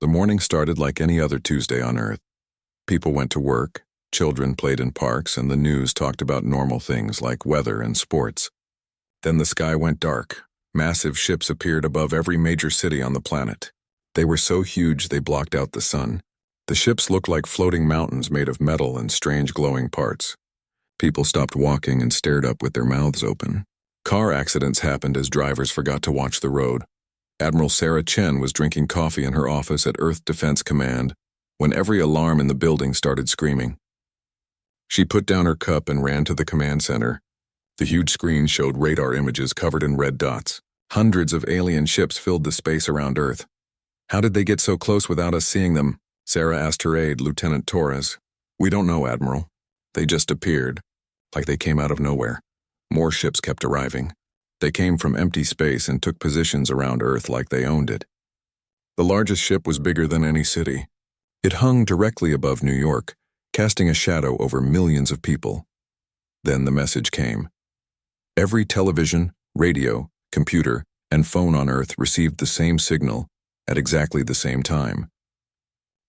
The morning started like any other Tuesday on Earth. People went to work, children played in parks, and the news talked about normal things like weather and sports. Then the sky went dark. Massive ships appeared above every major city on the planet. They were so huge they blocked out the sun. The ships looked like floating mountains made of metal and strange glowing parts. People stopped walking and stared up with their mouths open. Car accidents happened as drivers forgot to watch the road. Admiral Sarah Chen was drinking coffee in her office at Earth Defense Command when every alarm in the building started screaming. She put down her cup and ran to the command center. The huge screen showed radar images covered in red dots. Hundreds of alien ships filled the space around Earth. How did they get so close without us seeing them? Sarah asked her aide, Lieutenant Torres. We don't know, Admiral. They just appeared, like they came out of nowhere. More ships kept arriving. They came from empty space and took positions around Earth like they owned it. The largest ship was bigger than any city. It hung directly above New York, casting a shadow over millions of people. Then the message came. Every television, radio, computer, and phone on Earth received the same signal at exactly the same time.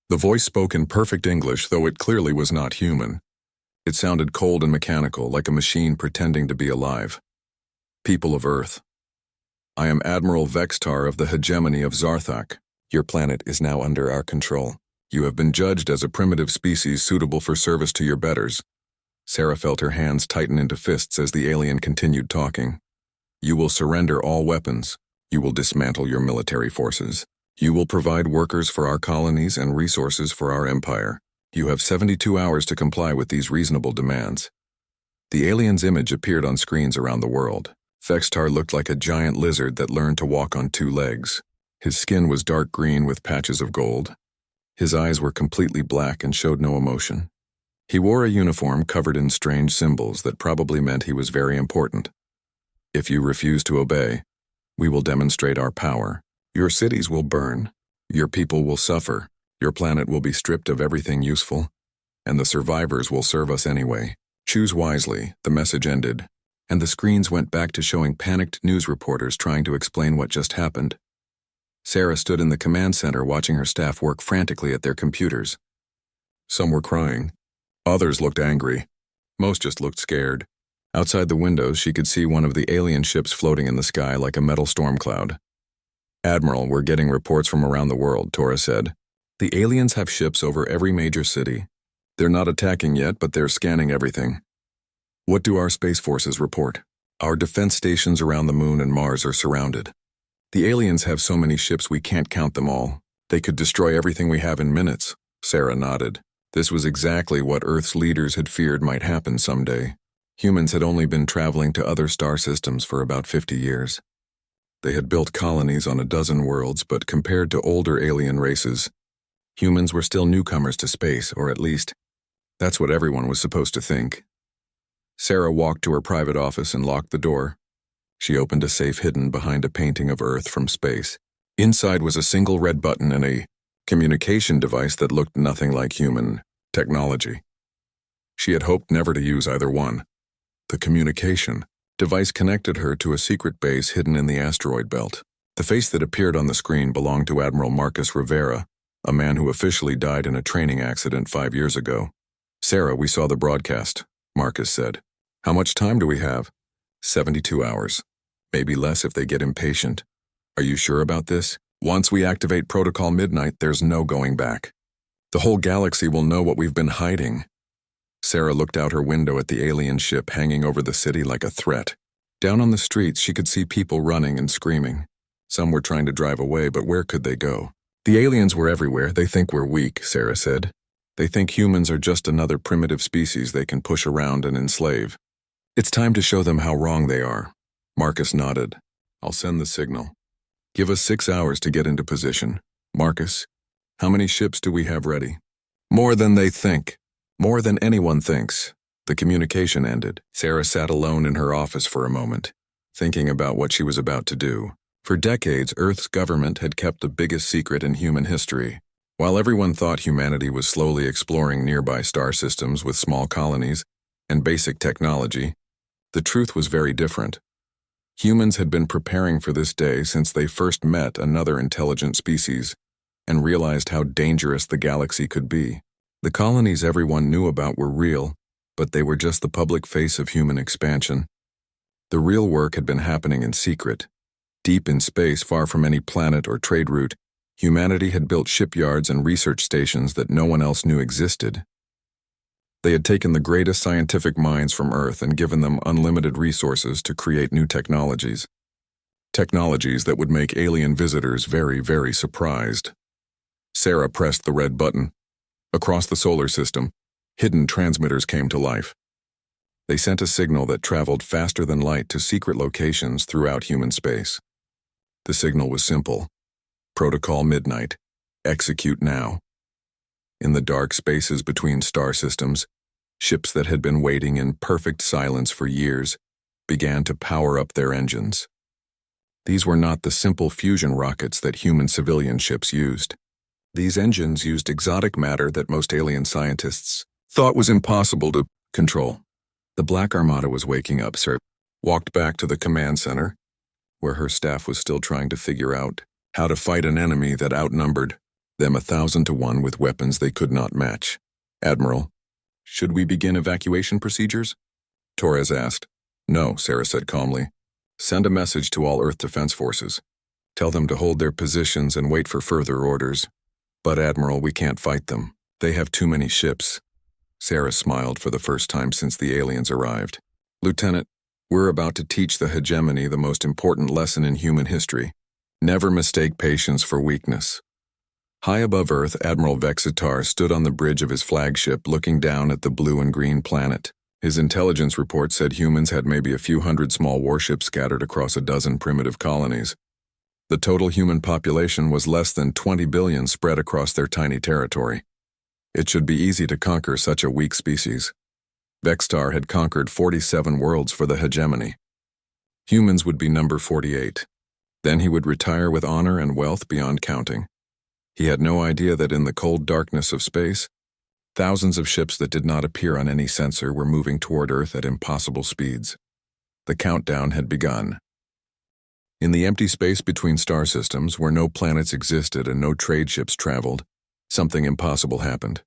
The voice spoke in perfect English, though it clearly was not human. It sounded cold and mechanical, like a machine pretending to be alive. People of Earth. I am Admiral Vextar of the hegemony of Zarthak. Your planet is now under our control. You have been judged as a primitive species suitable for service to your betters. Sarah felt her hands tighten into fists as the alien continued talking. You will surrender all weapons. You will dismantle your military forces. You will provide workers for our colonies and resources for our empire. You have 72 hours to comply with these reasonable demands. The alien's image appeared on screens around the world. Vextar looked like a giant lizard that learned to walk on two legs. His skin was dark green with patches of gold. His eyes were completely black and showed no emotion. He wore a uniform covered in strange symbols that probably meant he was very important. If you refuse to obey, we will demonstrate our power. Your cities will burn. Your people will suffer. Your planet will be stripped of everything useful, and the survivors will serve us anyway. Choose wisely, the message ended, and the screens went back to showing panicked news reporters trying to explain what just happened. Sarah stood in the command center watching her staff work frantically at their computers. Some were crying. Others looked angry. Most just looked scared. Outside the windows, she could see one of the alien ships floating in the sky like a metal storm cloud. Admiral, we're getting reports from around the world, Torres said. The aliens have ships over every major city. They're not attacking yet, but they're scanning everything. What do our space forces report? Our defense stations around the moon and Mars are surrounded. The aliens have so many ships we can't count them all. They could destroy everything we have in minutes. Sarah nodded. This was exactly what Earth's leaders had feared might happen someday. Humans had only been traveling to other star systems for about 50 years. They had built colonies on a dozen worlds, but compared to older alien races, humans were still newcomers to space, or at least, that's what everyone was supposed to think. Sarah walked to her private office and locked the door. She opened a safe hidden behind a painting of Earth from space. Inside was a single red button and a communication device that looked nothing like human technology. She had hoped never to use either one. The communication device connected her to a secret base hidden in the asteroid belt. The face that appeared on the screen belonged to Admiral Marcus Rivera, a man who officially died in a training accident 5 years ago. Sarah, we saw the broadcast, Marcus said. How much time do we have? 72 hours. Maybe less if they get impatient. Are you sure about this? Once we activate Protocol Midnight, there's no going back. The whole galaxy will know what we've been hiding. Sarah looked out her window at the alien ship hanging over the city like a threat. Down on the streets, she could see people running and screaming. Some were trying to drive away, but where could they go? The aliens were everywhere. They think we're weak, Sarah said. They think humans are just another primitive species they can push around and enslave. It's time to show them how wrong they are. Marcus nodded. I'll send the signal. Give us 6 hours to get into position. Marcus, how many ships do we have ready? More than they think. More than anyone thinks. The communication ended. Sarah sat alone in her office for a moment, thinking about what she was about to do. For decades, Earth's government had kept the biggest secret in human history. While everyone thought humanity was slowly exploring nearby star systems with small colonies and basic technology, the truth was very different. Humans had been preparing for this day since they first met another intelligent species, and realized how dangerous the galaxy could be. The colonies everyone knew about were real, but they were just the public face of human expansion. The real work had been happening in secret. Deep in space, far from any planet or trade route, humanity had built shipyards and research stations that no one else knew existed. They had taken the greatest scientific minds from Earth and given them unlimited resources to create new technologies. Technologies that would make alien visitors very, very surprised. Sarah pressed the red button. Across the solar system, hidden transmitters came to life. They sent a signal that traveled faster than light to secret locations throughout human space. The signal was simple. Protocol Midnight. Execute now. In the dark spaces between star systems, ships that had been waiting in perfect silence for years began to power up their engines. These were not the simple fusion rockets that human civilian ships used. These engines used exotic matter that most alien scientists thought was impossible to control. The Black Armada was waking up, sir. Walked back to the command center, where her staff was still trying to figure out how to fight an enemy that outnumbered them 1,000 to 1 with weapons they could not match. Admiral, should we begin evacuation procedures? Torres asked. No, Sarah said calmly. Send a message to all Earth Defense Forces. Tell them to hold their positions and wait for further orders. But Admiral, we can't fight them. They have too many ships. Sarah smiled for the first time since the aliens arrived. Lieutenant, we're about to teach the hegemony the most important lesson in human history. Never mistake patience for weakness. High above Earth, Admiral Vexitar stood on the bridge of his flagship looking down at the blue and green planet. His intelligence report said humans had maybe a few hundred small warships scattered across a dozen primitive colonies. The total human population was less than 20 billion spread across their tiny territory. It should be easy to conquer such a weak species. Vextar had conquered 47 worlds for the hegemony. Humans would be number 48. Then he would retire with honor and wealth beyond counting. He had no idea that in the cold darkness of space, thousands of ships that did not appear on any sensor were moving toward Earth at impossible speeds. The countdown had begun. In the empty space between star systems, where no planets existed and no trade ships traveled, something impossible happened.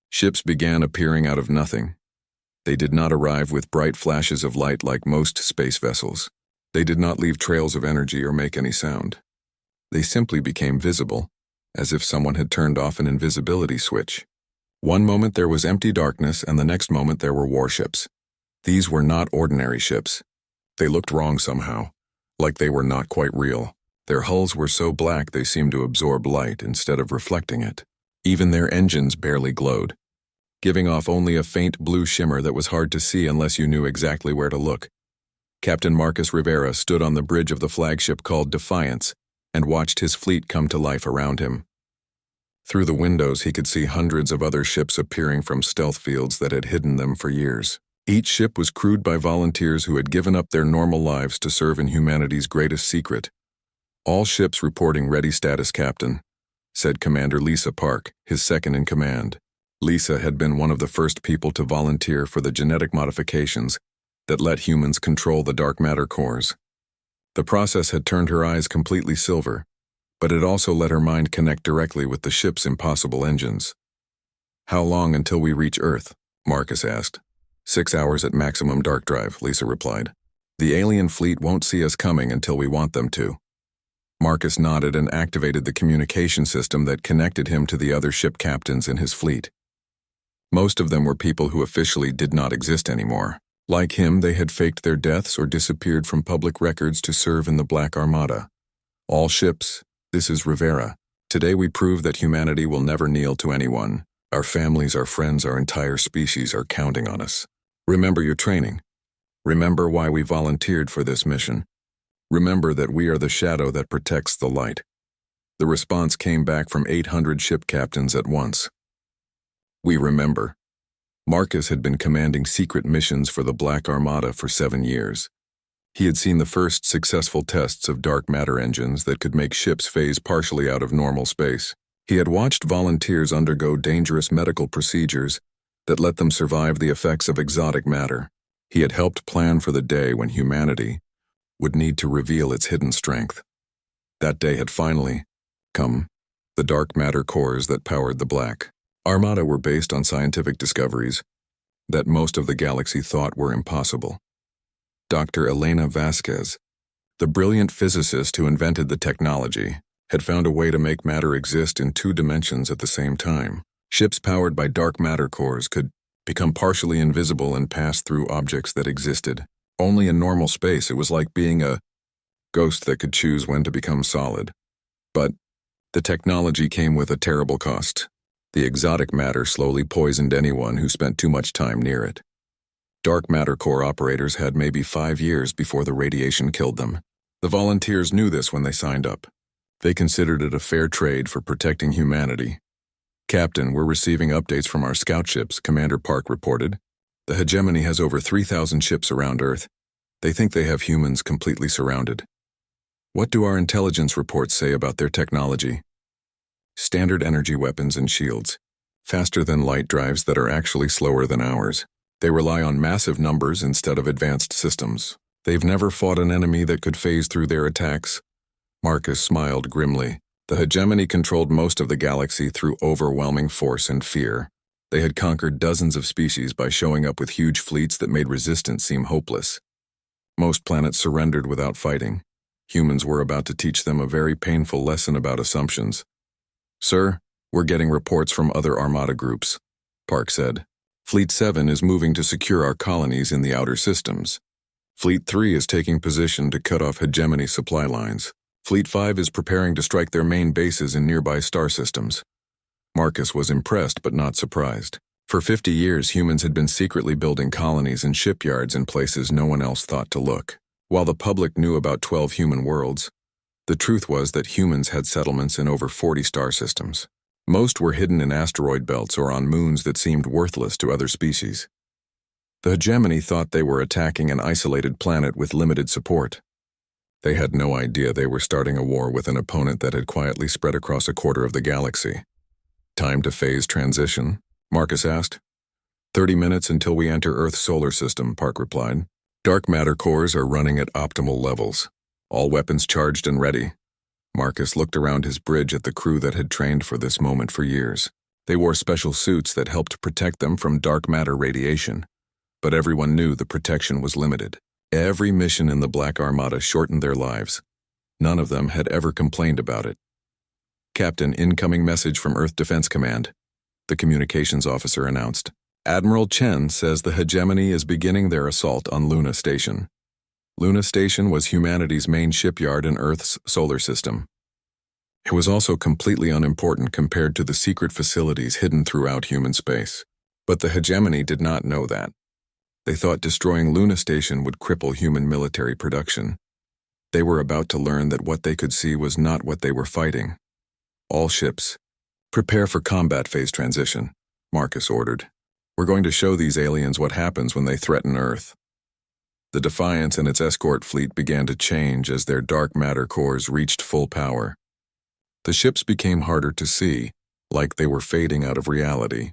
Ships began appearing out of nothing. They did not arrive with bright flashes of light like most space vessels. They did not leave trails of energy or make any sound. They simply became visible, as if someone had turned off an invisibility switch. One moment there was empty darkness, and the next moment there were warships. These were not ordinary ships. They looked wrong somehow, like they were not quite real. Their hulls were so black they seemed to absorb light instead of reflecting it. Even their engines barely glowed, giving off only a faint blue shimmer that was hard to see unless you knew exactly where to look. Captain Marcus Rivera stood on the bridge of the flagship called Defiance and watched his fleet come to life around him. Through the windows he could see hundreds of other ships appearing from stealth fields that had hidden them for years. Each ship was crewed by volunteers who had given up their normal lives to serve in humanity's greatest secret. All ships reporting ready status, Captain, said Commander Lisa Park, his second in command. Lisa had been one of the first people to volunteer for the genetic modifications that let humans control the dark matter cores. The process had turned her eyes completely silver, but it also let her mind connect directly with the ship's impossible engines. How long until we reach Earth? Marcus asked. 6 hours at maximum dark drive, Lisa replied. The alien fleet won't see us coming until we want them to. Marcus nodded and activated the communication system that connected him to the other ship captains in his fleet. Most of them were people who officially did not exist anymore. Like him, they had faked their deaths or disappeared from public records to serve in the Black Armada. All ships, this is Rivera. Today we prove that humanity will never kneel to anyone. Our families, our friends, our entire species are counting on us. Remember your training. Remember why we volunteered for this mission. Remember that we are the shadow that protects the light. The response came back from 800 ship captains at once. We remember. Marcus had been commanding secret missions for the Black Armada for 7 years. He had seen the first successful tests of dark matter engines that could make ships phase partially out of normal space. He had watched volunteers undergo dangerous medical procedures that let them survive the effects of exotic matter. He had helped plan for the day when humanity would need to reveal its hidden strength. That day had finally come. the dark matter cores that powered the Black Armada were based on scientific discoveries that most of the galaxy thought were impossible. Dr. Elena Vasquez, the brilliant physicist who invented the technology, had found a way to make matter exist in 2 dimensions at the same time. Ships powered by dark matter cores could become partially invisible and pass through objects that existed only in normal space. It was like being a ghost that could choose when to become solid. But the technology came with a terrible cost. The exotic matter slowly poisoned anyone who spent too much time near it. Dark matter core operators had maybe 5 years before the radiation killed them. The volunteers knew this when they signed up. They considered it a fair trade for protecting humanity. "Captain, we're receiving updates from our scout ships," Commander Park reported. "The hegemony has over 3,000 ships around Earth. They think they have humans completely surrounded." "What do our intelligence reports say about their technology?" "Standard energy weapons and shields. Faster than light drives that are actually slower than ours. They rely on massive numbers instead of advanced systems. They've never fought an enemy that could phase through their attacks." Marcus smiled grimly. The hegemony controlled most of the galaxy through overwhelming force and fear. They had conquered dozens of species by showing up with huge fleets that made resistance seem hopeless. Most planets surrendered without fighting. Humans were about to teach them a very painful lesson about assumptions. "Sir, we're getting reports from other Armada groups," Park said. "Fleet 7 is moving to secure our colonies in the outer systems. Fleet 3 is taking position to cut off hegemony supply lines. Fleet 5 is preparing to strike their main bases in nearby star systems." Marcus was impressed but not surprised. For 50 years, humans had been secretly building colonies and shipyards in places no one else thought to look. While the public knew about 12 human worlds, the truth was that humans had settlements in over 40 star systems. Most were hidden in asteroid belts or on moons that seemed worthless to other species. The hegemony thought they were attacking an isolated planet with limited support. They had no idea they were starting a war with an opponent that had quietly spread across a quarter of the galaxy. "Time to phase transition?" Marcus asked. 30 minutes until we enter Earth's solar system," Park replied. "Dark matter cores are running at optimal levels. All weapons charged and ready." Marcus looked around his bridge at the crew that had trained for this moment for years. They wore special suits that helped protect them from dark matter radiation. But everyone knew the protection was limited. Every mission in the Black Armada shortened their lives. None of them had ever complained about it. "Captain, incoming message from Earth Defense Command," the communications officer announced. "Admiral Chen says the hegemony is beginning their assault on Luna Station." Luna Station was humanity's main shipyard in Earth's solar system. It was also completely unimportant compared to the secret facilities hidden throughout human space. But the hegemony did not know that. They thought destroying Luna Station would cripple human military production. They were about to learn that what they could see was not what they were fighting. "All ships, prepare for combat phase transition," Marcus ordered. "We're going to show these aliens what happens when they threaten Earth." The Defiance and its escort fleet began to change as their dark matter cores reached full power. The ships became harder to see, like they were fading out of reality.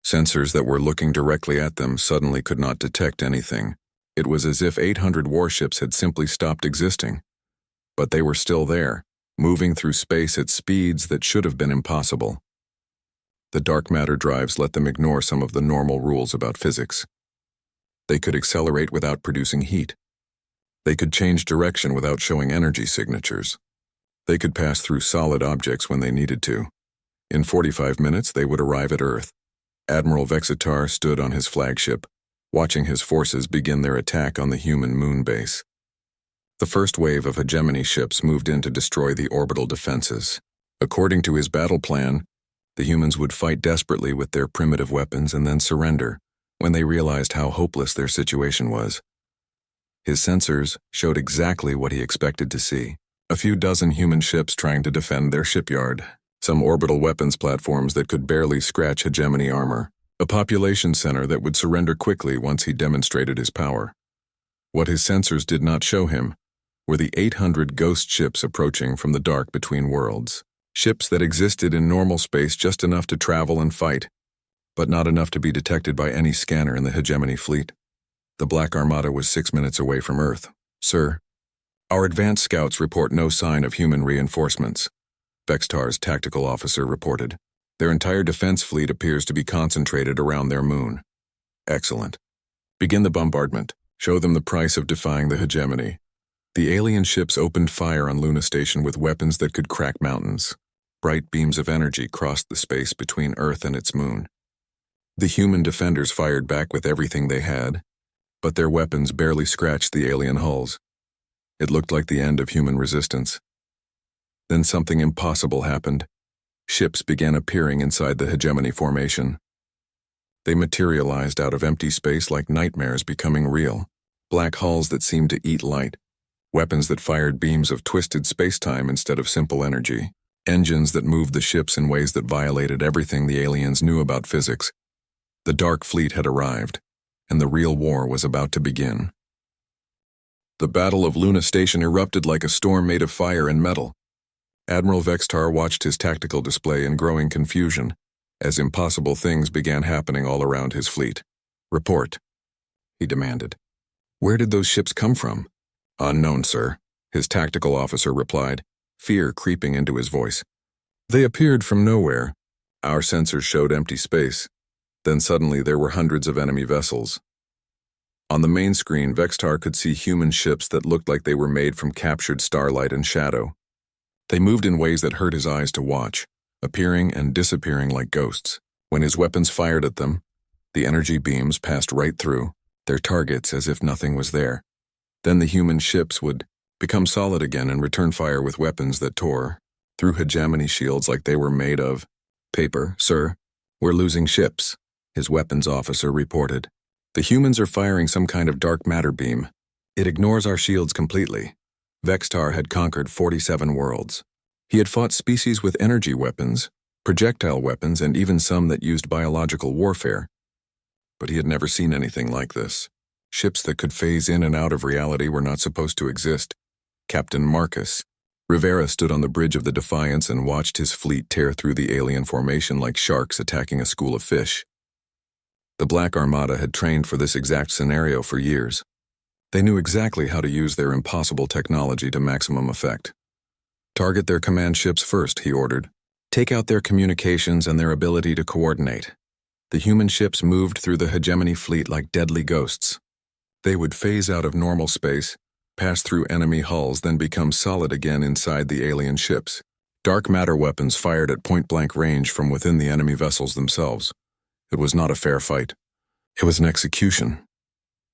Sensors that were looking directly at them suddenly could not detect anything. It was as if 800 warships had simply stopped existing. But they were still there, moving through space at speeds that should have been impossible. The dark matter drives let them ignore some of the normal rules about physics. They could accelerate without producing heat. They could change direction without showing energy signatures. They could pass through solid objects when they needed to. In 45 minutes, they would arrive at Earth. Admiral Vexitar stood on his flagship, watching his forces begin their attack on the human moon base. The first wave of hegemony ships moved in to destroy the orbital defenses. According to his battle plan, the humans would fight desperately with their primitive weapons and then surrender when they realized how hopeless their situation was. His sensors showed exactly what he expected to see. A few dozen human ships trying to defend their shipyard, some orbital weapons platforms that could barely scratch hegemony armor, a population center that would surrender quickly once he demonstrated his power. What his sensors did not show him were the 800 ghost ships approaching from the dark between worlds. Ships that existed in normal space just enough to travel and fight, but not enough to be detected by any scanner in the hegemony fleet. The Black Armada was 6 minutes away from Earth. "Sir, our advanced scouts report no sign of human reinforcements. Vextar's tactical officer reported. Their entire defense fleet appears to be concentrated around their moon. Excellent. Begin the bombardment. Show them the price of defying the hegemony. The alien ships opened fire on Luna Station with weapons that could crack mountains. Bright beams of energy crossed the space between Earth and its moon. The human defenders fired back with everything they had, but their weapons barely scratched the alien hulls. It looked like the end of human resistance. Then something impossible happened. Ships began appearing inside the hegemony formation. They materialized out of empty space like nightmares becoming real. Black hulls that seemed to eat light. Weapons that fired beams of twisted space-time instead of simple energy. Engines that moved the ships in ways that violated everything the aliens knew about physics. The Dark Fleet had arrived, and the real war was about to begin. The Battle of Luna Station erupted like a storm made of fire and metal. Admiral Vextar watched his tactical display in growing confusion, as impossible things began happening all around his fleet. Report, he demanded. Where did those ships come from? Unknown, sir, his tactical officer replied, fear creeping into his voice. They appeared from nowhere. Our sensors showed empty space. Then suddenly there were hundreds of enemy vessels. On the main screen, Vextar could see human ships that looked like they were made from captured starlight and shadow. They moved in ways that hurt his eyes to watch, appearing and disappearing like ghosts. When his weapons fired at them, the energy beams passed right through, their targets as if nothing was there. Then the human ships would become solid again and return fire with weapons that tore through hegemony shields like they were made of paper. Sir, we're losing ships, his weapons officer reported. The humans are firing some kind of dark matter beam. It ignores our shields completely. Vextar had conquered 47 worlds. He had fought species with energy weapons, projectile weapons, and even some that used biological warfare. But he had never seen anything like this. Ships that could phase in and out of reality were not supposed to exist. Captain Marcus Rivera stood on the bridge of the Defiance and watched his fleet tear through the alien formation like sharks attacking a school of fish. The Black Armada had trained for this exact scenario for years. They knew exactly how to use their impossible technology to maximum effect. Target their command ships first, he ordered. Take out their communications and their ability to coordinate. The human ships moved through the hegemony fleet like deadly ghosts. They would phase out of normal space, pass through enemy hulls, then become solid again inside the alien ships. Dark matter weapons fired at point-blank range from within the enemy vessels themselves. It was not a fair fight. It was an execution.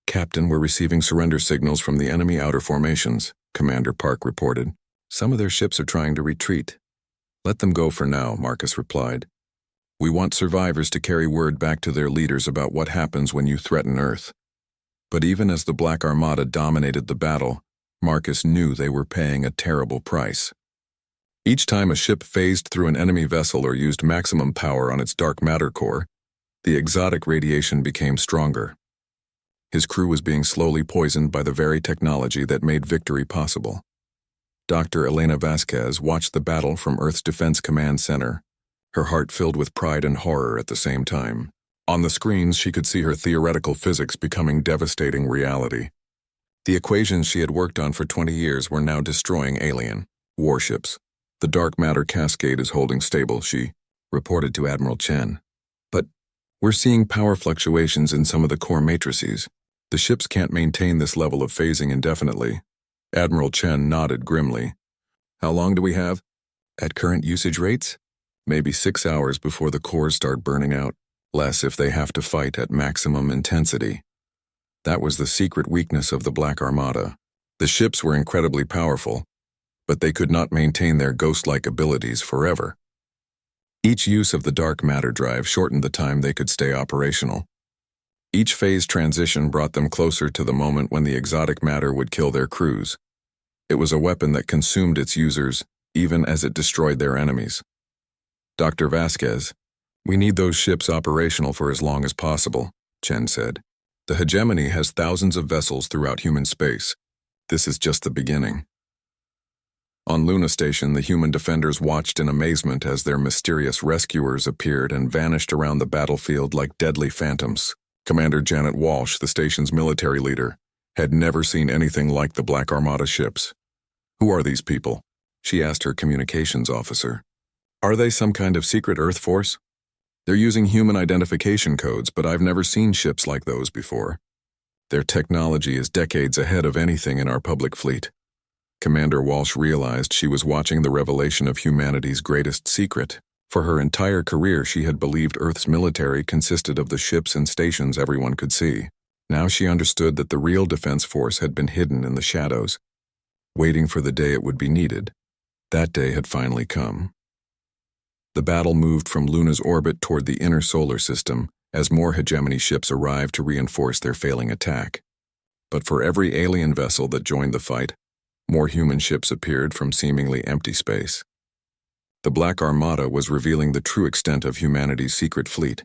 Captain, we're receiving surrender signals from the enemy outer formations, Commander Park reported. Some of their ships are trying to retreat. Let them go for now, Marcus replied. We want survivors to carry word back to their leaders about what happens when you threaten Earth. But even as the Black Armada dominated the battle, Marcus knew they were paying a terrible price. Each time a ship phased through an enemy vessel or used maximum power on its dark matter core, the exotic radiation became stronger. His crew was being slowly poisoned by the very technology that made victory possible. Dr. Elena Vasquez watched the battle from Earth's Defense Command Center, her heart filled with pride and horror at the same time. On the screens, she could see her theoretical physics becoming devastating reality. The equations she had worked on for 20 years were now destroying alien warships. The dark matter cascade is holding stable, she reported to Admiral Chen. But we're seeing power fluctuations in some of the core matrices. The ships can't maintain this level of phasing indefinitely. Admiral Chen nodded grimly. How long do we have? At current usage rates? Maybe 6 hours before the cores start burning out. Less if they have to fight at maximum intensity. That was the secret weakness of the Black Armada. The ships were incredibly powerful, but they could not maintain their ghost-like abilities forever. Each use of the dark matter drive shortened the time they could stay operational. Each phase transition brought them closer to the moment when the exotic matter would kill their crews. It was a weapon that consumed its users, even as it destroyed their enemies. Dr. Vasquez, we need those ships operational for as long as possible, Chen said. The hegemony has thousands of vessels throughout human space. This is just the beginning. On Luna Station, the human defenders watched in amazement as their mysterious rescuers appeared and vanished around the battlefield like deadly phantoms. Commander Janet Walsh, the station's military leader, had never seen anything like the Black Armada ships. Who are these people? She asked her communications officer. Are they some kind of secret Earth force? They're using human identification codes, but I've never seen ships like those before. Their technology is decades ahead of anything in our public fleet. Commander Walsh realized she was watching the revelation of humanity's greatest secret. For her entire career, she had believed Earth's military consisted of the ships and stations everyone could see. Now she understood that the real defense force had been hidden in the shadows, waiting for the day it would be needed. That day had finally come. The battle moved from Luna's orbit toward the inner solar system as more hegemony ships arrived to reinforce their failing attack. But for every alien vessel that joined the fight, more human ships appeared from seemingly empty space. The Black Armada was revealing the true extent of humanity's secret fleet.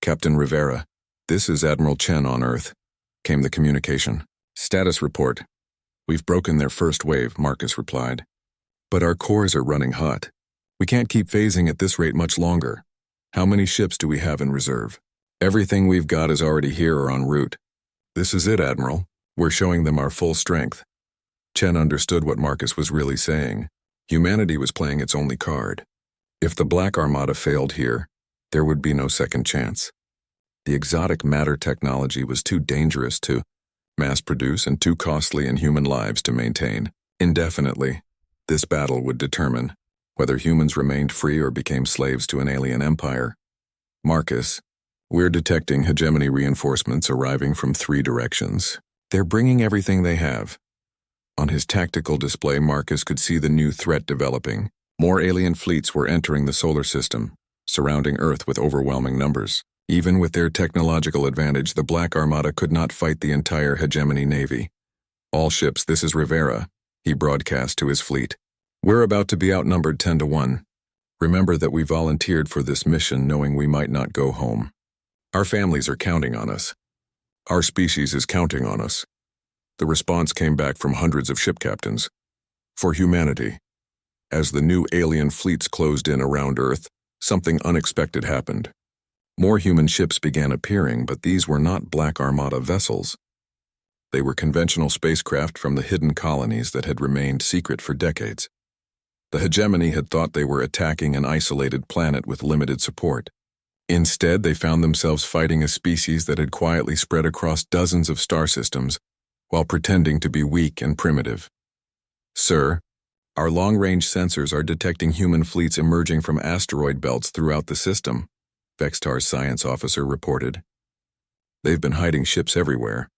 "Captain Rivera, this is Admiral Chen on Earth," came the communication. "Status report. We've broken their first wave," Marcus replied. "But our cores are running hot. We can't keep phasing at this rate much longer. How many ships do we have in reserve?" "Everything we've got is already here or en route." "This is it, Admiral. We're showing them our full strength." Chen understood what Marcus was really saying. Humanity was playing its only card. If the Black Armada failed here, there would be no second chance. The exotic matter technology was too dangerous to mass-produce and too costly in human lives to maintain indefinitely. This battle would determine whether humans remained free or became slaves to an alien empire. "Marcus, we're detecting hegemony reinforcements arriving from 3 directions. They're bringing everything they have." On his tactical display, Marcus could see the new threat developing. More alien fleets were entering the solar system, surrounding Earth with overwhelming numbers. Even with their technological advantage, the Black Armada could not fight the entire hegemony navy. "All ships, this is Rivera," he broadcast to his fleet. "We're about to be outnumbered 10 to 1. Remember that we volunteered for this mission knowing we might not go home. Our families are counting on us. Our species is counting on us." The response came back from hundreds of ship captains. For humanity. As the new alien fleets closed in around Earth, something unexpected happened. More human ships began appearing, but these were not Black Armada vessels. They were conventional spacecraft from the hidden colonies that had remained secret for decades. The hegemony had thought they were attacking an isolated planet with limited support. Instead, they found themselves fighting a species that had quietly spread across dozens of star systems, while pretending to be weak and primitive. "Sir, our long-range sensors are detecting human fleets emerging from asteroid belts throughout the system," Vextar's science officer reported. "They've been hiding ships everywhere."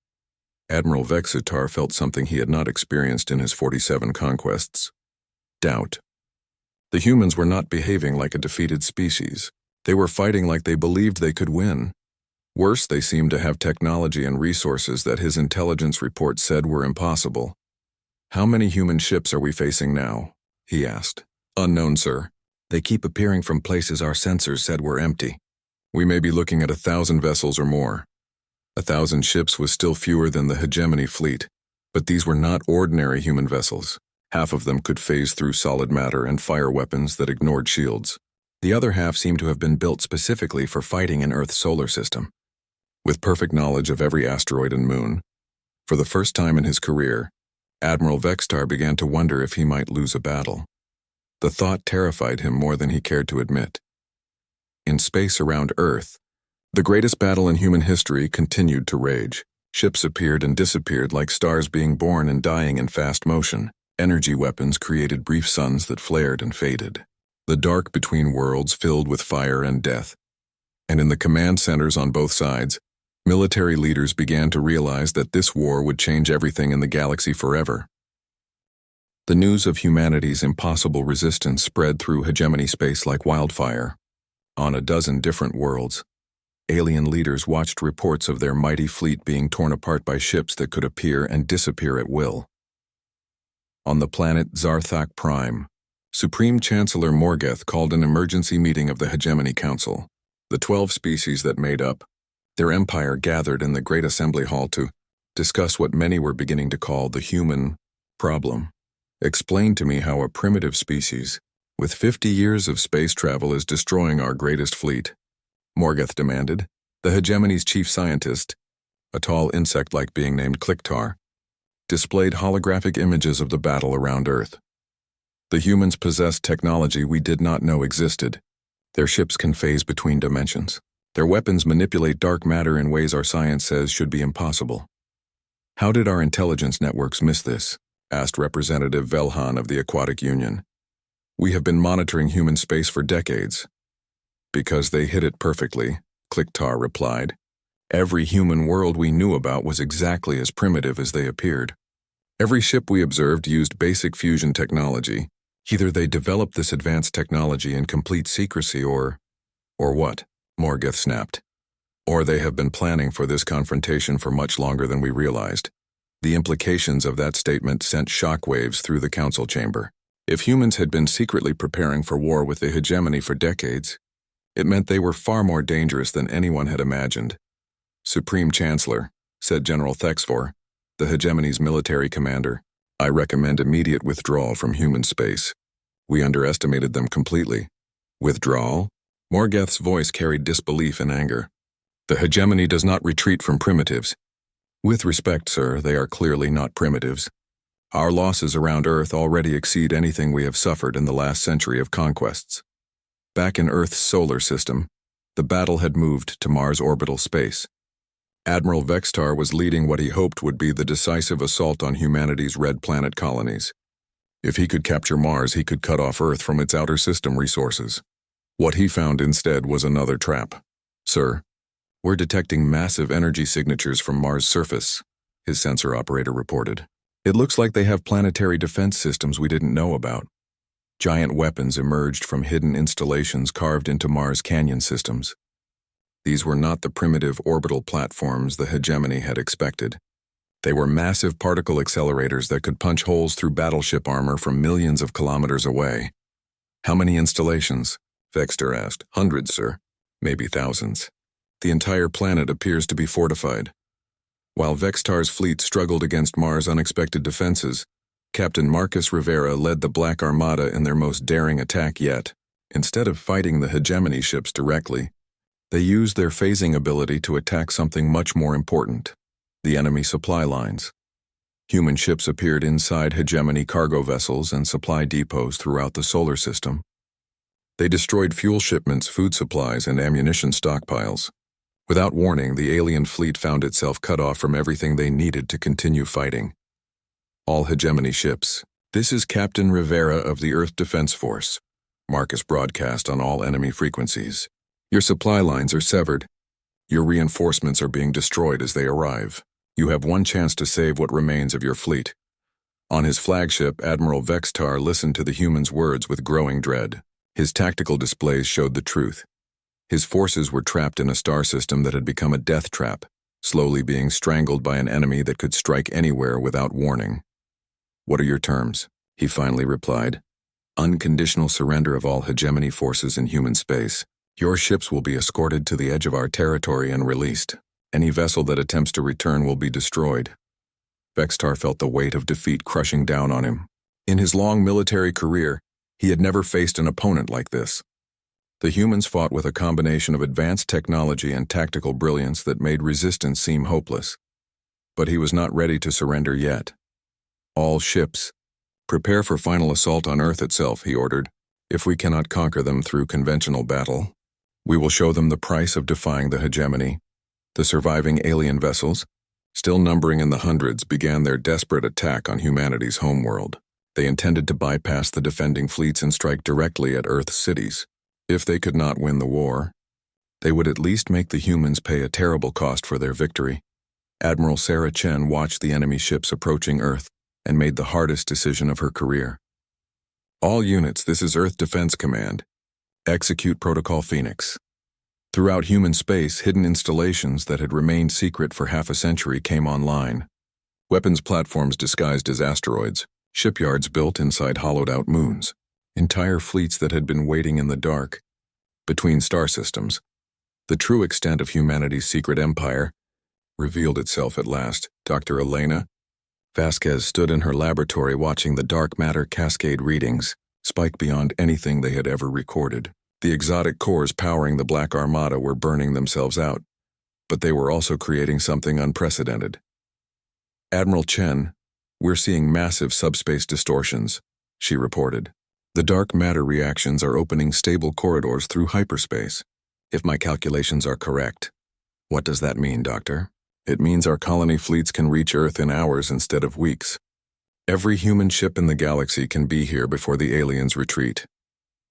Admiral Vextar felt something he had not experienced in his 47 conquests. Doubt. The humans were not behaving like a defeated species. They were fighting like they believed they could win. Worse, they seemed to have technology and resources that his intelligence report said were impossible. "How many human ships are we facing now?" he asked. "Unknown, sir. They keep appearing from places our sensors said were empty. We may be looking at 1,000 vessels or more." 1,000 ships was still fewer than the hegemony fleet, but these were not ordinary human vessels. Half of them could phase through solid matter and fire weapons that ignored shields. The other half seemed to have been built specifically for fighting in Earth's solar system. With perfect knowledge of every asteroid and moon, for the first time in his career, Admiral Vextar began to wonder if he might lose a battle. The thought terrified him more than he cared to admit. In space around Earth, the greatest battle in human history continued to rage. Ships appeared and disappeared like stars being born and dying in fast motion. Energy weapons created brief suns that flared and faded. The dark between worlds filled with fire and death. And in the command centers on both sides, military leaders began to realize that this war would change everything in the galaxy forever. The news of humanity's impossible resistance spread through hegemony space like wildfire. On a dozen different worlds, alien leaders watched reports of their mighty fleet being torn apart by ships that could appear and disappear at will. On the planet Zarthak Prime, Supreme Chancellor Morgeth called an emergency meeting of the Hegemony Council. The 12 species that made up their empire gathered in the Great Assembly Hall to discuss what many were beginning to call the human problem. "Explain to me how a primitive species with 50 years of space travel is destroying our greatest fleet," Morgeth demanded. The hegemony's chief scientist, a tall insect-like being named Kliktar, displayed holographic images of the battle around Earth. The humans possessed technology we did not know existed. Their ships can phase between dimensions. Their weapons manipulate dark matter in ways our science says should be impossible. How did our intelligence networks miss this? Asked Representative Velhan of the Aquatic Union. We have been monitoring human space for decades. Because they hit it perfectly, Kliktar replied. Every human world we knew about was exactly as primitive as they appeared. Every ship we observed used basic fusion technology. Either they developed this advanced technology in complete secrecy or what? Morgoth snapped. Or they have been planning for this confrontation for much longer than we realized. The implications of that statement sent shockwaves through the council chamber. If humans had been secretly preparing for war with the hegemony for decades, it meant they were far more dangerous than anyone had imagined. Supreme Chancellor, said General Thexfor, the hegemony's military commander, I recommend immediate withdrawal from human space. We underestimated them completely. Withdrawal? Morgoth's voice carried disbelief and anger. The hegemony does not retreat from primitives. With respect, sir, they are clearly not primitives. Our losses around Earth already exceed anything we have suffered in the last century of conquests. Back in Earth's solar system, the battle had moved to Mars orbital space. Admiral Vextar was leading what he hoped would be the decisive assault on humanity's red planet colonies. If he could capture Mars, he could cut off Earth from its outer system resources. What he found instead was another trap. Sir, we're detecting massive energy signatures from Mars' surface, his sensor operator reported. It looks like they have planetary defense systems we didn't know about. Giant weapons emerged from hidden installations carved into Mars' canyon systems. These were not the primitive orbital platforms the hegemony had expected. They were massive particle accelerators that could punch holes through battleship armor from millions of kilometers away. How many installations? Vexter asked. Hundreds, sir. Maybe thousands. The entire planet appears to be fortified. While Vextar's fleet struggled against Mars' unexpected defenses, Captain Marcus Rivera led the Black Armada in their most daring attack yet. Instead of fighting the hegemony ships directly, they used their phasing ability to attack something much more important, the enemy supply lines. Human ships appeared inside hegemony cargo vessels and supply depots throughout the solar system. They destroyed fuel shipments, food supplies, and ammunition stockpiles. Without warning, the alien fleet found itself cut off from everything they needed to continue fighting. All hegemony ships. This is Captain Rivera of the Earth Defense Force. Marcus broadcast on all enemy frequencies. Your supply lines are severed. Your reinforcements are being destroyed as they arrive. You have one chance to save what remains of your fleet. On his flagship, Admiral Vextar listened to the humans' words with growing dread. His tactical displays showed the truth. His forces were trapped in a star system that had become a death trap, slowly being strangled by an enemy that could strike anywhere without warning. What are your terms? He finally replied. Unconditional surrender of all hegemony forces in human space. Your ships will be escorted to the edge of our territory and released. Any vessel that attempts to return will be destroyed. Vextar felt the weight of defeat crushing down on him. In his long military career, he had never faced an opponent like this. The humans fought with a combination of advanced technology and tactical brilliance that made resistance seem hopeless. But he was not ready to surrender yet. All ships, prepare for final assault on Earth itself, he ordered. If we cannot conquer them through conventional battle, we will show them the price of defying the hegemony. The surviving alien vessels, still numbering in the hundreds, began their desperate attack on humanity's homeworld. They intended to bypass the defending fleets and strike directly at Earth's cities. If they could not win the war, they would at least make the humans pay a terrible cost for their victory. Admiral Sarah Chen watched the enemy ships approaching Earth and made the hardest decision of her career. All units, this is Earth Defense Command. Execute Protocol Phoenix. Throughout human space, hidden installations that had remained secret for half a century came online. Weapons platforms disguised as asteroids, shipyards built inside hollowed-out moons, entire fleets that had been waiting in the dark, between star systems. The true extent of humanity's secret empire revealed itself at last. Dr. Elena Vasquez stood in her laboratory watching the dark matter cascade readings, spike beyond anything they had ever recorded. The exotic cores powering the Black Armada were burning themselves out, but they were also creating something unprecedented. Admiral Chen, we're seeing massive subspace distortions. she reported. The dark matter reactions are opening stable corridors through hyperspace. If my calculations are correct. What does that mean, Doctor? It means our colony fleets can reach Earth in hours instead of weeks. Every human ship in the galaxy can be here before the aliens retreat.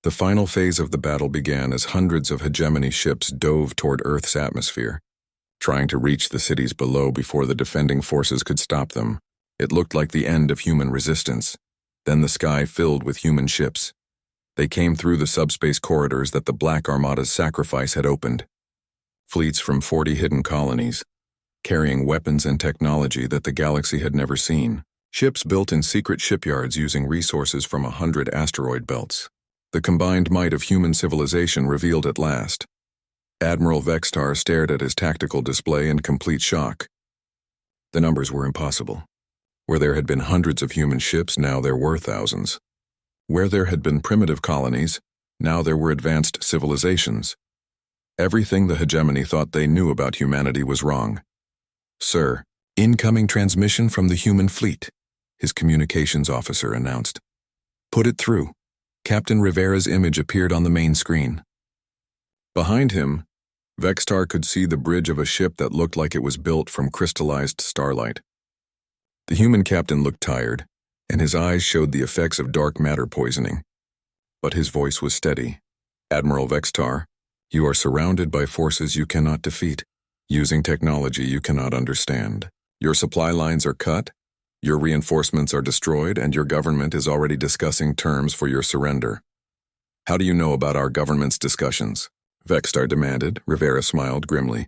The final phase of the battle began as hundreds of hegemony ships dove toward Earth's atmosphere, trying to reach the cities below before the defending forces could stop them. It looked like the end of human resistance. Then the sky filled with human ships. They came through the subspace corridors that the Black Armada's sacrifice had opened. Fleets from 40 hidden colonies, carrying weapons and technology that the galaxy had never seen. Ships built in secret shipyards using resources from 100 asteroid belts. The combined might of human civilization revealed at last. Admiral Vextar stared at his tactical display in complete shock. The numbers were impossible. Where there had been hundreds of human ships, now there were thousands. Where there had been primitive colonies, now there were advanced civilizations. Everything the hegemony thought they knew about humanity was wrong. "Sir, incoming transmission from the human fleet," his communications officer announced. "Put it through." Captain Rivera's image appeared on the main screen. Behind him, Vextar could see the bridge of a ship that looked like it was built from crystallized starlight. The human captain looked tired, and his eyes showed the effects of dark matter poisoning. But his voice was steady. "Admiral Vextar, you are surrounded by forces you cannot defeat, using technology you cannot understand. Your supply lines are cut, your reinforcements are destroyed, and your government is already discussing terms for your surrender." "How do you know about our government's discussions?" Vextar demanded. Rivera smiled grimly.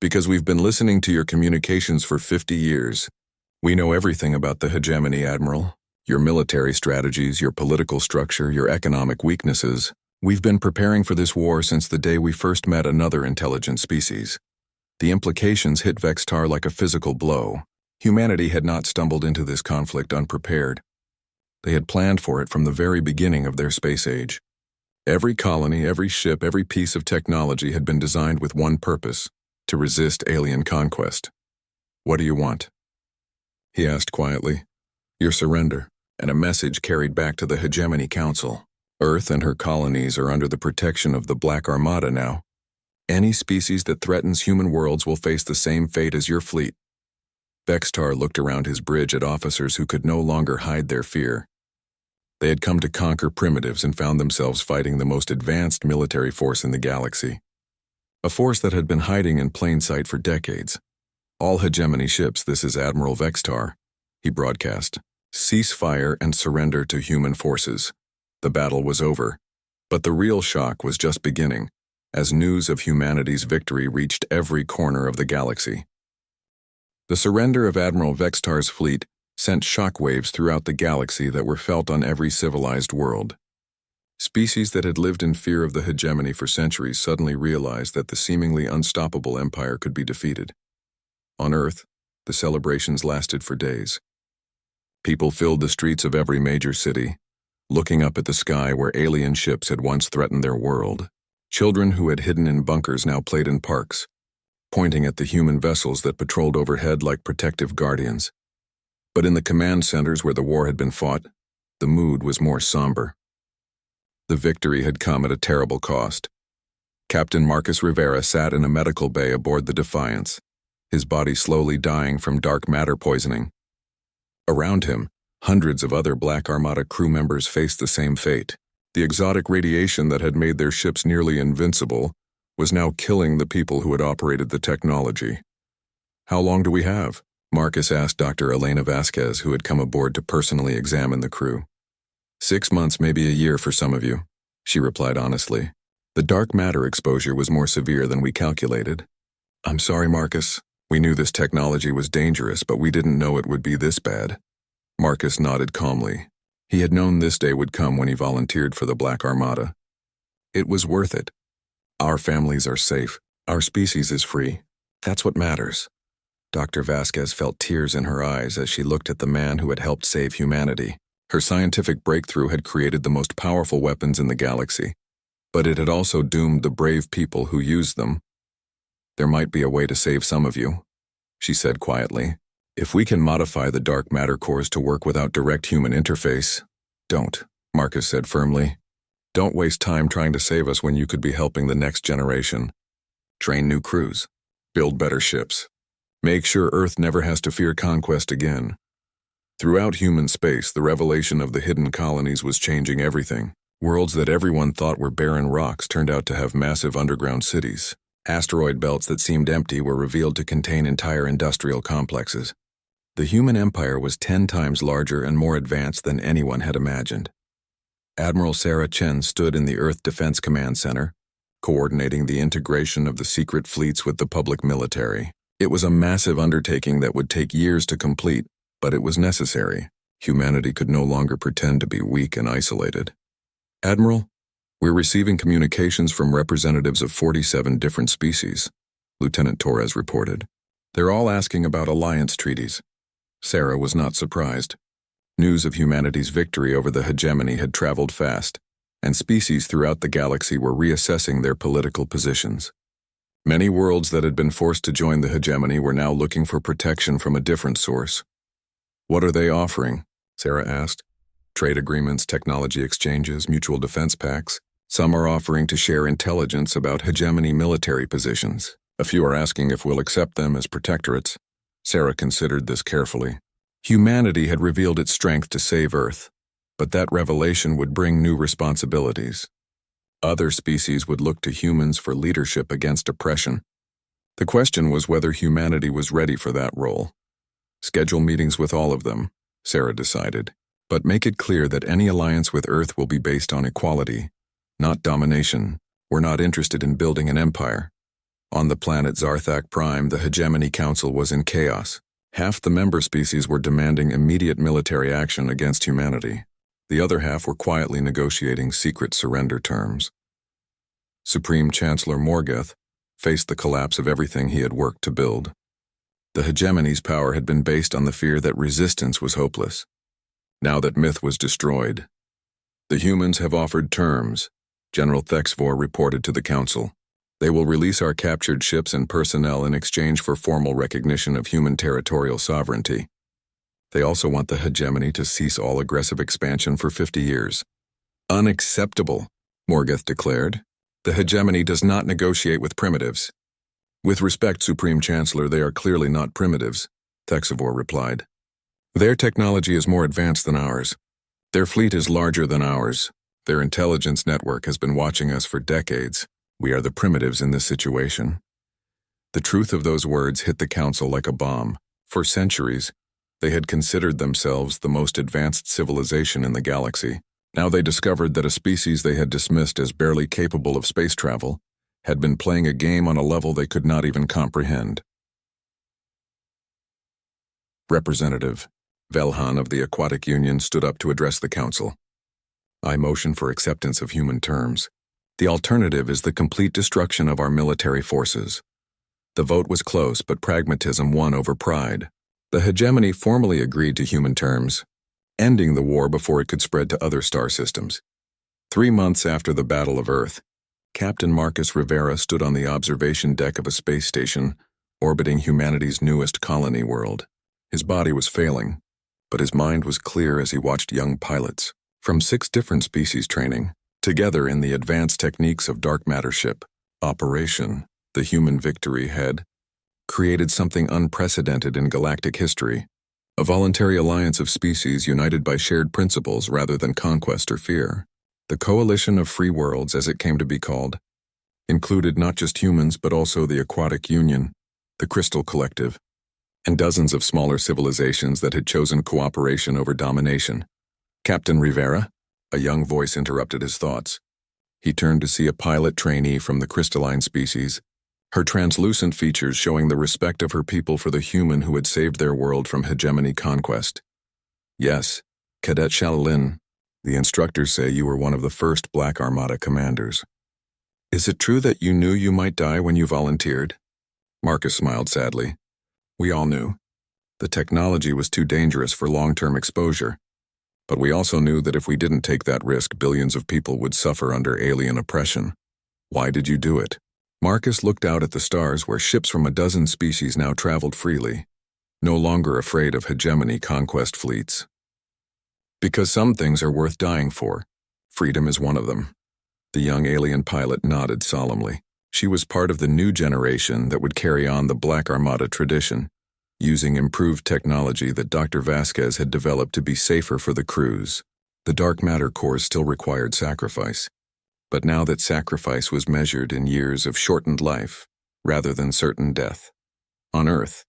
"Because we've been listening to your communications for 50 years. We know everything about the hegemony, Admiral. Your military strategies, your political structure, your economic weaknesses. We've been preparing for this war since the day we first met another intelligent species." The implications hit Vextar like a physical blow. Humanity had not stumbled into this conflict unprepared. They had planned for it from the very beginning of their space age. Every colony, every ship, every piece of technology had been designed with one purpose: to resist alien conquest. "What do you want?" he asked quietly. "Your surrender, and a message carried back to the Hegemony Council. Earth and her colonies are under the protection of the Black Armada now. Any species that threatens human worlds will face the same fate as your fleet." Vextar looked around his bridge at officers who could no longer hide their fear. They had come to conquer primitives and found themselves fighting the most advanced military force in the galaxy. A force that had been hiding in plain sight for decades. "All hegemony ships, this is Admiral Vextar," he broadcast. "Cease fire and surrender to human forces." The battle was over, but the real shock was just beginning, as news of humanity's victory reached every corner of the galaxy. The surrender of Admiral Vextar's fleet sent shockwaves throughout the galaxy that were felt on every civilized world. Species that had lived in fear of the hegemony for centuries suddenly realized that the seemingly unstoppable empire could be defeated. On Earth, the celebrations lasted for days. People filled the streets of every major city, looking up at the sky where alien ships had once threatened their world. Children who had hidden in bunkers now played in parks, pointing at the human vessels that patrolled overhead like protective guardians. But in the command centers where the war had been fought, the mood was more somber. The victory had come at a terrible cost. Captain Marcus Rivera sat in a medical bay aboard the Defiance, his body slowly dying from dark matter poisoning. Around him, hundreds of other Black Armada crew members faced the same fate. The exotic radiation that had made their ships nearly invincible was now killing the people who had operated the technology. "How long do we have?" Marcus asked Dr. Elena Vasquez, who had come aboard to personally examine the crew. 6 months, maybe a year for some of you, she replied honestly. "The dark matter exposure was more severe than we calculated." "I'm sorry, Marcus. We knew this technology was dangerous, but we didn't know it would be this bad." Marcus nodded calmly. He had known this day would come when he volunteered for the Black Armada. It was worth it. Our families are safe. Our species is free. That's what matters. Dr. Vasquez felt tears in her eyes as she looked at the man who had helped save humanity. Her scientific breakthrough had created the most powerful weapons in the galaxy, but it had also doomed the brave people who used them. "There might be a way to save some of you," she said quietly. "If we can modify the dark matter cores to work without direct human interface, Don't, Marcus said firmly. Don't waste time trying to save us when you could be helping the next generation. Train new crews. Build better ships. Make sure Earth never has to fear conquest again. Throughout human space, the revelation of the hidden colonies was changing everything. Worlds that everyone thought were barren rocks turned out to have massive underground cities. Asteroid belts that seemed empty were revealed to contain entire industrial complexes. The human empire was 10 times larger and more advanced than anyone had imagined. Admiral Sarah Chen stood in the Earth Defense Command Center, coordinating the integration of the secret fleets with the public military. It was a massive undertaking that would take years to complete, but it was necessary. Humanity could no longer pretend to be weak and isolated. Admiral, we're receiving communications from representatives of 47 different species, Lieutenant Torres reported. They're all asking about alliance treaties. Sarah was not surprised. News of humanity's victory over the hegemony had traveled fast, and species throughout the galaxy were reassessing their political positions. Many worlds that had been forced to join the hegemony were now looking for protection from a different source. What are they offering? Sarah asked. Trade agreements, technology exchanges, mutual defense pacts. Some are offering to share intelligence about hegemony military positions. A few are asking if we'll accept them as protectorates. Sarah considered this carefully. Humanity had revealed its strength to save Earth, but that revelation would bring new responsibilities. Other species would look to humans for leadership against oppression. The question was whether humanity was ready for that role. Schedule meetings with all of them, Sarah decided, but make it clear that any alliance with Earth will be based on equality, not domination. We're not interested in building an empire. On the planet Zarthak Prime, the Hegemony Council was in chaos. Half the member species were demanding immediate military action against humanity. The other half were quietly negotiating secret surrender terms. Supreme Chancellor Morgoth faced the collapse of everything he had worked to build. The hegemony's power had been based on the fear that resistance was hopeless. Now that myth was destroyed. The humans have offered terms, General Thexvor reported to the Council. They will release our captured ships and personnel in exchange for formal recognition of human territorial sovereignty. They also want the hegemony to cease all aggressive expansion for 50 years. Unacceptable, Morgoth declared. The hegemony does not negotiate with primitives. With respect, Supreme Chancellor, they are clearly not primitives, Thexvor replied. Their technology is more advanced than ours. Their fleet is larger than ours. Their intelligence network has been watching us for decades. We are the primitives in this situation. The truth of those words hit the Council like a bomb. For centuries, they had considered themselves the most advanced civilization in the galaxy. Now they discovered that a species they had dismissed as barely capable of space travel had been playing a game on a level they could not even comprehend. Representative Velhan of the Aquatic Union stood up to address the Council. I motion for acceptance of human terms. The alternative is the complete destruction of our military forces. The vote was close, but pragmatism won over pride. The hegemony formally agreed to human terms, ending the war before it could spread to other star systems. 3 months after the Battle of Earth, Captain Marcus Rivera stood on the observation deck of a space station orbiting humanity's newest colony world. His body was failing, but his mind was clear as he watched young pilots from 6 different species training together in the advanced techniques of dark matter ship operation. The human victory had created something unprecedented in galactic history, a voluntary alliance of species united by shared principles rather than conquest or fear. The Coalition of Free Worlds, as it came to be called, included not just humans but also the Aquatic Union, the Crystal Collective, and dozens of smaller civilizations that had chosen cooperation over domination. Captain Rivera, a young voice interrupted his thoughts. He turned to see a pilot trainee from the crystalline species, her translucent features showing the respect of her people for the human who had saved their world from hegemony conquest. Yes, Cadet Shaolin, the instructors say you were one of the first Black Armada commanders. Is it true that you knew you might die when you volunteered? Marcus smiled sadly. We all knew. The technology was too dangerous for long-term exposure. But we also knew that if we didn't take that risk, billions of people would suffer under alien oppression. Why did you do it? Marcus looked out at the stars where ships from a dozen species now traveled freely, no longer afraid of hegemony conquest fleets. Because some things are worth dying for. Freedom is one of them. The young alien pilot nodded solemnly. She was part of the new generation that would carry on the Black Armada tradition, using improved technology that Dr. Vasquez had developed to be safer for the crews. The dark matter cores still required sacrifice, but now that sacrifice was measured in years of shortened life, rather than certain death. On Earth,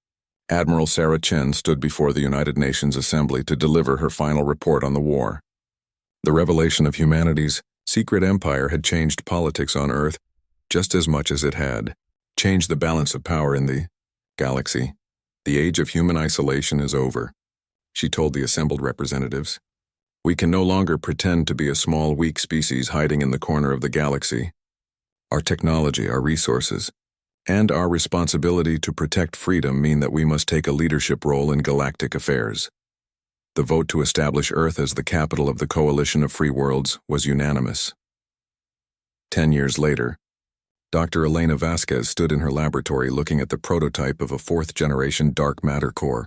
Admiral Sarah Chen stood before the United Nations Assembly to deliver her final report on the war. The revelation of humanity's secret empire had changed politics on Earth just as much as it had changed the balance of power in the galaxy. The age of human isolation is over, she told the assembled representatives. We can no longer pretend to be a small, weak species hiding in the corner of the galaxy. Our technology, our resources, and our responsibility to protect freedom mean that we must take a leadership role in galactic affairs. The vote to establish Earth as the capital of the Coalition of Free Worlds was unanimous. 10 years later, Dr. Elena Vasquez stood in her laboratory looking at the prototype of a fourth-generation dark matter core.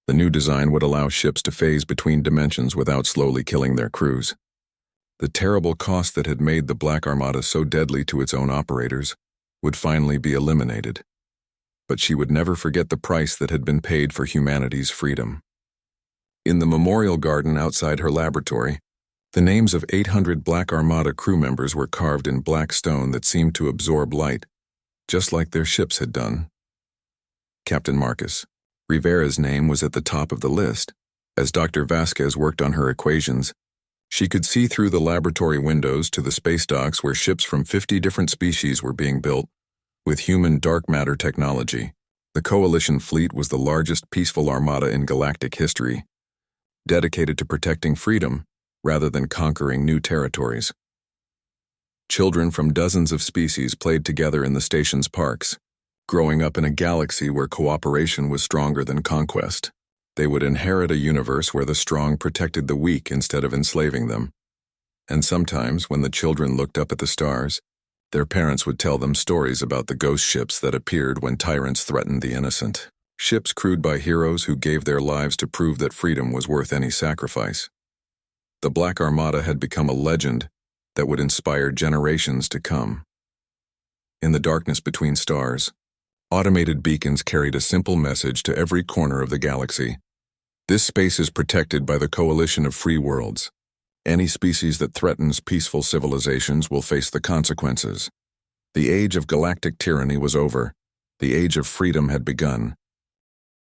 The new design would allow ships to phase between dimensions without slowly killing their crews. The terrible cost that had made the Black Armada so deadly to its own operators would finally be eliminated. But she would never forget the price that had been paid for humanity's freedom. In the memorial garden outside her laboratory, the names of 800 Black Armada crew members were carved in black stone that seemed to absorb light, just like their ships had done. Captain Marcus Rivera's name was at the top of the list. As Dr. Vasquez worked on her equations, she could see through the laboratory windows to the space docks where ships from 50 different species were being built, with human dark matter technology. The Coalition fleet was the largest peaceful armada in galactic history, dedicated to protecting freedom rather than conquering new territories. Children from dozens of species played together in the station's parks, growing up in a galaxy where cooperation was stronger than conquest. They would inherit a universe where the strong protected the weak instead of enslaving them. And sometimes, when the children looked up at the stars, their parents would tell them stories about the ghost ships that appeared when tyrants threatened the innocent. Ships crewed by heroes who gave their lives to prove that freedom was worth any sacrifice. The Black Armada had become a legend that would inspire generations to come. In the darkness between stars, automated beacons carried a simple message to every corner of the galaxy. This space is protected by the Coalition of Free Worlds. Any species that threatens peaceful civilizations will face the consequences. The age of galactic tyranny was over. The age of freedom had begun.